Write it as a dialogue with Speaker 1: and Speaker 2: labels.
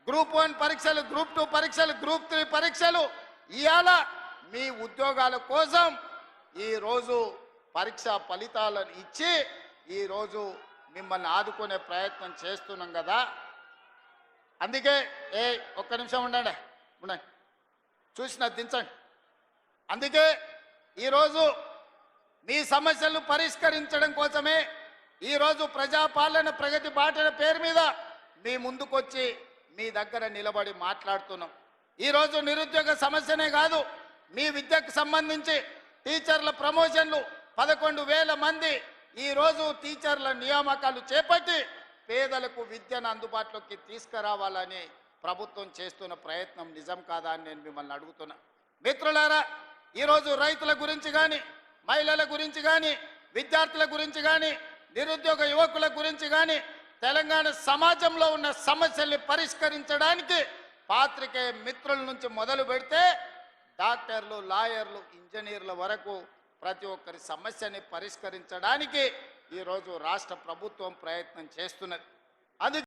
Speaker 1: Group 1 పరీక్షలు, group 2 పరీక్షలు, group 3 పరీక్షలు ఇవాళ మీ ఉద్యోగాల కోసం ఈరోజు పరీక్ష ఫలితాలను ఇచ్చి ఈరోజు మిమ్మల్ని ఆదుకునే ప్రయత్నం చేస్తున్నాం కదా. అందుకే ఒక్క నిమిషం ఉండండి, చూసిన దించండి. అందుకే ఈరోజు మీ సమస్యలను పరిష్కరించడం కోసమే ఈరోజు ప్రజాపాలన ప్రగతి బాటల పేరు మీద మీ ముందుకొచ్చి మీ దగ్గర నిలబడి మాట్లాడుతున్నాం. ఈరోజు నిరుద్యోగ సమస్యనే కాదు, మీ విద్యకు సంబంధించి టీచర్ల ప్రమోషన్లు 11,000 మంది ఈరోజు టీచర్ల నియామకాలు చేపట్టి పేదలకు విద్యను అందుబాటులోకి తీసుకురావాలని ప్రభుత్వం చేస్తున్న ప్రయత్నం నిజం కాదా అని నేను మిమ్మల్ని అడుగుతున్నా. మిత్రులారా, ఈరోజు రైతుల గురించి కానీ, మహిళల గురించి కానీ, విద్యార్థుల గురించి కానీ, నిరుద్యోగ యువకుల గురించి కానీ, తెలంగాణ సమాజంలో ఉన్న సమస్యల్ని పరిష్కరించడానికి పాత్రికేయ మిత్రుల నుంచి మొదలు పెడితే డాక్టర్లు, లాయర్లు, ఇంజనీర్ల వరకు ప్రతి ఒక్కరి సమస్యని పరిష్కరించడానికి ఈరోజు రాష్ట్ర ప్రభుత్వం ప్రయత్నం చేస్తున్నది. అది